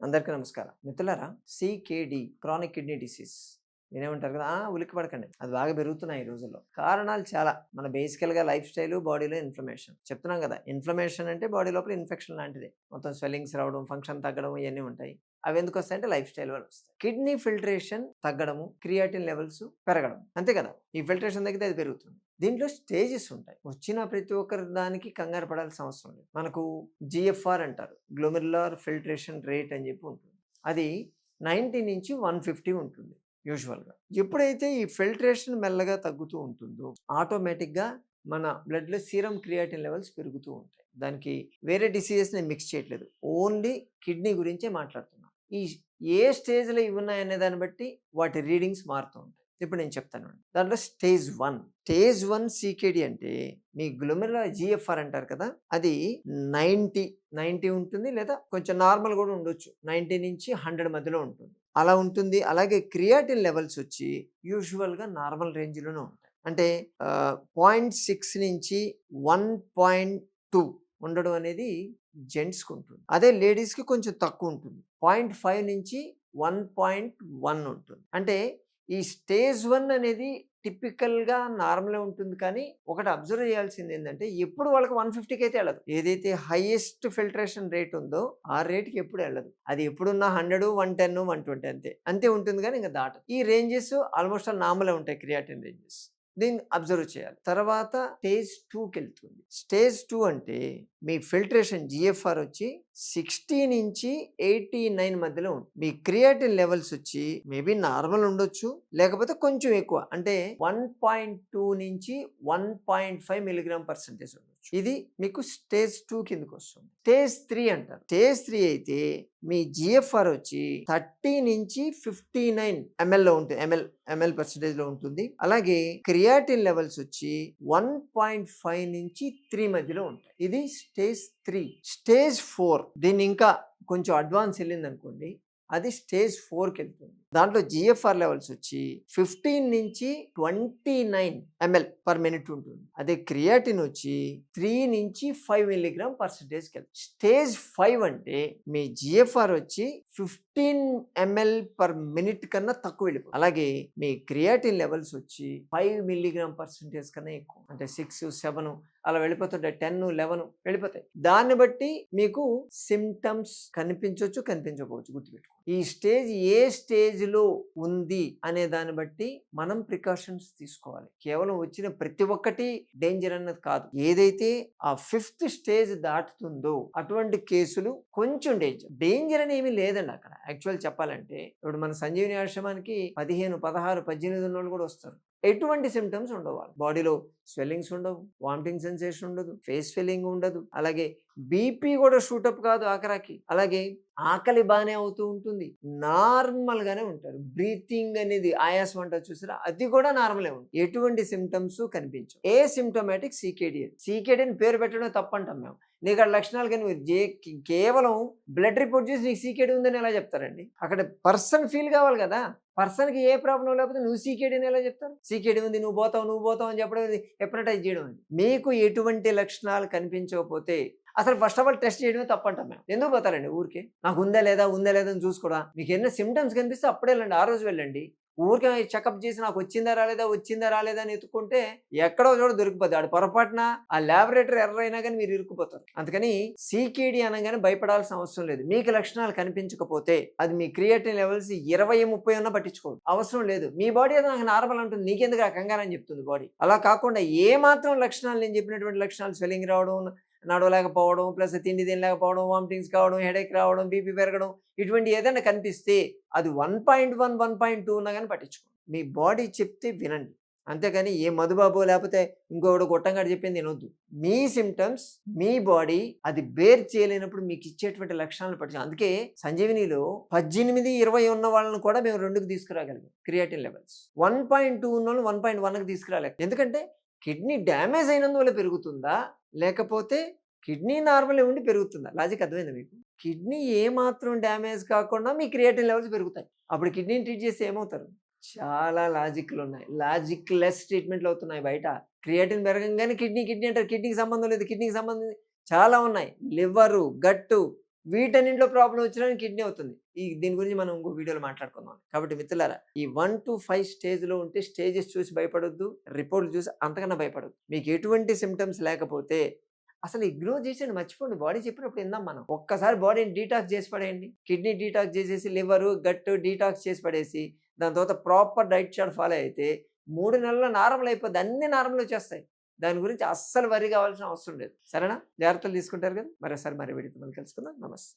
అందరికీ నమస్కారం. మిత్రులారా, సీకేడీ క్రానిక్ కిడ్నీ డిసీజ్ వినేమంటారు కదా! ఉలిక్కి పడకండి. అది బాగా పెరుగుతున్నాయి ఈ రోజుల్లో. కారణాలు చాలా. మన బేసికల్‌గా లైఫ్ స్టైలు, బాడీలో ఇన్‌ఫ్లమేషన్. చెప్తున్నాం కదా! ఇన్‌ఫ్లమేషన్ అంటే బాడీ లోపల ఇన్ఫెక్షన్ లాంటిదే. మొత్తం స్వెల్లింగ్స్ రావడం, ఫంక్షన్ తగ్గడం ఇయన్నీ ఉంటాయి. అవెందుకొస్తాయంటే లైఫ్ స్టైల్ వల్ల వస్తాయి. కిడ్నీ ఫిల్ట్రేషన్ తగ్గడము, క్రియాటిన్ లెవెల్స్ పెరగడం. అంతే కదా! ఈ ఫిల్ట్రేషన్ తగ్గితే అది పెరుగుతుంది. దీంట్లో స్టేజెస్ ఉంటాయి. వచ్చిన ప్రతి ఒక్కరి దానికి కంగారు పడాల్సిన అవసరం లేదు. మనకు జీఎఫ్ఆర్ అంటారు. గ్లోమెరులర్ ఫిల్ట్రేషన్ రేట్ అని చెప్పి ఉంటుంది. అది 90 నుంచి 150 ఉంటుంది యూజువల్‌గా. ఎప్పుడైతే ఈ ఫిల్ట్రేషన్ మెల్లగా తగ్గుతూ ఉంటుందో ఆటోమేటిక్‌గా మన బ్లడ్‌లో సీరం క్రియాటిన్ లెవెల్స్ పెరుగుతూ ఉంటాయి. దానికి వేరే డిసీజెస్ నేను మిక్స్ చేయట్లేదు. ఓన్లీ కిడ్నీ గురించే మాట్లాడుతున్నాను. ఈ ఏ స్టేజ్‌లో ఇవి ఉన్నాయనే దాన్ని బట్టి వాటి రీడింగ్స్ మారుతూ ఉంటాయి. ఇప్పుడు నేను చెప్తానండి. దాంట్లో స్టేజ్ 1 సీకేడీ అంటే మీ గ్లోమెరులర్ జీఎఫ్ఆర్ అంటారు కదా! అది 90 ఉంటుంది, లేదా కొంచెం నార్మల్ కూడా ఉండొచ్చు. 90 నుంచి 100 మధ్యలో ఉంటుంది. అలా ఉంటుంది. అలాగే క్రియాటిన్ లెవెల్స్ వచ్చి యూజువల్‌గా నార్మల్ రేంజ్‌లోనే ఉంటాయి. అంటే 0.6 నుంచి 1.2 ఉండడం అనేది జెంట్స్‌కి ఉంటుంది. అదే లేడీస్‌కి కొంచెం తక్కువ ఉంటుంది. 0.5 నుంచి 1.1 ఉంటుంది. అంటే ఈ స్టేజ్ 1 అనేది టిపికల్‌గా నార్మలే ఉంటుంది. కానీ ఒకటి అబ్జర్వ్ చేయాల్సింది ఏందంటే ఎప్పుడు వాళ్ళకి 150కి అయితే ఎళ్ళదు. ఏదైతే హైయెస్ట్ ఫిల్ట్రేషన్ రేట్ ఉందో ఆ రేట్‌కి ఎప్పుడు ఎళ్ళదు. అది ఎప్పుడున్న 100, 110, 120 అంతే. అంతే ఉంటుంది గానీ ఇంక దాటదు. ఈ రేంజెస్ ఆల్‌మోస్ట్ ఆల్ నార్మలే ఉంటాయి క్రియాటిన్ రేంజెస్. దీన్ని అబ్జర్వ్ చేయాలి. తర్వాత స్టేజ్ 2కెళ్తుంది. స్టేజ్ 2 అంటే మీ ఫిల్ట్రేషన్ జీఎఫ్ఆర్ వచ్చి 60 నుంచి 89 మధ్యలో ఉంటుంది. మీ క్రియాటిన్ లెవెల్స్ వచ్చి మేబీ నార్మల్ ఉండొచ్చు, లేకపోతే కొంచెం ఎక్కువ. అంటే 1.2 నుంచి 1.5 మిల్లీగ్రామ్ పర్సెంటేజ్ ఉండొచ్చు. ఇది మీకు స్టేజ్ 2 కిందకొస్తుంది. స్టేజ్ 3 అంటారు. స్టేజ్ 3 అయితే మీ జీఎఫ్ఆర్ వచ్చి 30 నుంచి 59 ఎంఎల్‌లో ఉంటుంది. ఎంఎల్ పర్సెంటేజ్‌లో ఉంటుంది. అలాగే క్రియాటిన్ లెవెల్స్ వచ్చి 1.5 నుంచి 3 మధ్యలో ఉంటాయి. ఇది స్టేజ్ 3. స్టేజ్ 4 దీన్ని ఇంకా కొంచెం అడ్వాన్స్ ఎళ్ళిందనుకోండి, అది స్టేజ్ 4కెళ్తుంది. దాంట్లో జీఎఫ్ఆర్ లెవెల్స్ వచ్చి 15 నుంచి 29 ఎంఎల్ పర్ మినిట్ ఉంటుంది. అదే క్రియాటిన్ వచ్చి 3 నుంచి 5 మిల్లీగ్రామ్ పర్సెంటేజ్‌కెళ్తుంది. స్టేజ్ 5 అంటే మీ జీఎఫ్ఆర్ వచ్చి 15 ఎంఎల్ పర్ మినిట్ కన్నా తక్కువ వెళ్ళిపోతుంది. అలాగే మీ క్రియాటిన్ లెవెల్స్ వచ్చి 5 మిల్లీగ్రామ్ పర్సెంటేజ్ కన్నా ఎక్కువ. అంటే 6, 7 అలా వెళ్ళిపోతుంటాయి. 10, 11 వెళ్ళిపోతాయి. దాన్ని బట్టి మీకు సింప్టమ్స్ కనిపించొచ్చు, కనిపించకపోవచ్చు. గుర్తుపెట్టుకోండి. ఈ స్టేజ్ ఏ స్టేజ్‌లో ఉంది అనే దాన్ని బట్టి మనం ప్రికాషన్స్ తీసుకోవాలి. కేవలం వచ్చిన ప్రతి ఒక్కటి డేంజర్ అన్నది కాదు. ఏదైతే ఆ 5th స్టేజ్ దాటుతుందో అటువంటి కేసులు కొంచెం డేంజర్. డేంజర్ అని ఏమీ లేదండి అక్కడ. యాక్చువల్ చెప్పాలంటే ఇప్పుడు మన సంజీవని ఆశ్రమానికి 15, 16, 18 ఉన్నోళ్ళు కూడా వస్తారు. ఎటువంటి సింప్టమ్స్ ఉండవు. వాళ్ళ బాడీలో స్వెల్లింగ్స్ ఉండవు, వామిటింగ్ సెన్సేషన్ ఉండదు, ఫేస్ ఫీలింగ్ ఉండదు. అలాగే బీపీ కూడా షూటప్ కాదు ఆఖరికి. అలాగే ఆకలి బానే అవుతూ ఉంటుంది. నార్మల్‌గానే ఉంటారు. బ్రీతింగ్ అనేది ఆయాసం అంటారు చూసారా? అది కూడా నార్మలే ఉంటుంది. ఎటువంటి సింప్టమ్స్ కనిపించవు. ఏసిమ్ప్టమాటిక్ సీకేడీ. సీకేడీ అని పేరు పెట్టడమే తప్పంటాం మేము. నీకు ఆ లక్షణాలు కానీ మీరు కేవలం బ్లడ్ రిపోర్ట్ చేసి నీకు సీకేడీ ఉందని ఎలా చెప్తారండి? అక్కడ పర్సన్ ఫీల్ కావాలి కదా! పర్సన్‌కి ఏ ప్రాబ్లమ్ లేకపోతే నువ్వు సీకేడీ అని ఎలా చెప్తారు? సీకేడీ ఉంది, నువ్వు పోతావు అని చెప్పడం హిప్నటైజ్ చేయడం అది. మీకు ఎటువంటి లక్షణాలు కనిపించకపోతే అసలు ఫస్ట్ ఆఫ్ ఆల్ టెస్ట్ చేయడమే తప్పంటాం మేము. ఎందుకు పోతారండి ఊరికే? నాకు ఉందా లేదా అని చూసుకోవడా? మీకు ఏమైనా సింప్టమ్స్ కనిపిస్తే అప్పుడే వెళ్ళండి. ఆ రోజు వెళ్ళండి. ఊరికే చెకప్ చేసి నాకు వచ్చిందా రాలేదా అని ఎత్తుకుంటే ఎక్కడో చోట దొరికిపోద్ది. ఆడు పొరపాటున ఆ లాబొరేటరీ ఎర్రర్ అయినా కానీ మీరు ఇరుక్కుపోతారు. అందుకని సీకేడీ అనగానే భయపడాల్సిన అవసరం లేదు. మీకు లక్షణాలు కనిపించకపోతే అది మీ క్రియాటిన్ లెవెల్స్ 20, 30 ఉన్నా పట్టించుకోదు. అవసరం లేదు. మీ బాడీ అది నాకు నార్మల్ అంటుంది. నీకెందుకు ఆ కంగారు అని చెప్తుంది బాడీ. అలా కాకుండా ఏ మాత్రం లక్షణాలు నేను చెప్పినటువంటి లక్షణాలు స్వెల్లింగ్ రావడం, నడవలేకపోవడం, ప్లస్ తిండి తినలేకపోవడం, వామిటింగ్స్ కావడం, హెడేక్ రావడం, బీపీ పెరగడం, ఇటువంటి ఏదైనా కనిపిస్తే అది 1.1, 1.2 ఉన్నా కానీ పట్టించుకోండి. మీ బాడీ చెప్తే వినండి. అంతేకాని ఏ మధుబాబో లేకపోతే ఇంకొకడు గొట్టంగాడు చెప్పింది వినొద్దు. మీ సింప్టమ్స్ మీ బాడీ అది బేర్ చేయలేనప్పుడు మీకు ఇచ్చేటువంటి లక్షణాలను పట్టించు. అందుకే సంజీవినిలో 18, 20 ఉన్న వాళ్ళని కూడా మేము 2కి తీసుకురాగలిగాం క్రియాటిన్ లెవెల్స్. 1.2 ఉన్నోళ్ళని 1.1కి తీసుకురాలేం. ఎందుకంటే కిడ్నీ డ్యామేజ్ అయినందువల్ల పెరుగుతుందా? లేకపోతే కిడ్నీ నార్మలే ఉండి పెరుగుతుందా? లాజిక్ అర్థమైందా మీకు? కిడ్నీ ఏమాత్రం డ్యామేజ్ కాకుండా మీ క్రియాటిన్ లెవెల్స్ పెరుగుతాయి. అప్పుడు కిడ్నీని ట్రీట్ చేస్తే ఏమవుతారు? చాలా లాజిక్‌లున్నాయి. లాజిక్‌లెస్ ట్రీట్‌మెంట్‌లు అవుతున్నాయి బయట. క్రియాటిన్ పెరగంగానే కిడ్నీ అంటారు. కిడ్నీకి సంబంధం లేదు. కిడ్నీకి సంబంధం చాలా ఉన్నాయి. లివరు, గట్టు, వీటన్నింటిలో ప్రాబ్లమ్ వచ్చినా కిడ్నీ అవుతుంది. దీని గురించి మనం ఇంకో వీడియోలో మాట్లాడుకుందాం. కాబట్టి మిత్రులారా, ఈ 1-5 స్టేజ్‌లో ఉంటే స్టేజెస్ చూసి భయపడొద్దు. రిపోర్ట్‌లు చూసి అంతకన్నా భయపడొద్దు. మీకు ఎటువంటి సింప్టమ్స్ లేకపోతే అసలు ఇగ్నోర్ చేసేయండి, మర్చిపోండి. బాడీ చెప్పినప్పుడు ఇందాం మనం. ఒక్కసారి బాడీని డీటాక్స్ చేసి పడేయండి. కిడ్నీ డీటాక్స్ చేసేసి, లివరు, గట్ డీటాక్స్ చేసి పడేసి, దాని తర్వాత ప్రాపర్ డైట్ చార్ట్ ఫాలో అయితే 3 నెలల్లో నార్మల్ అయిపోద్ది. అన్నీ నార్మల్ వచ్చేస్తాయి. దాని గురించి అస్సలు వర్రీ కావాల్సిన అవసరం లేదు. సరేనా? జాగ్రత్తలు తీసుకుంటారు కదా! మరోసారి వీడియోతో మళ్ళీ కలుసుకుందాం. నమస్తే.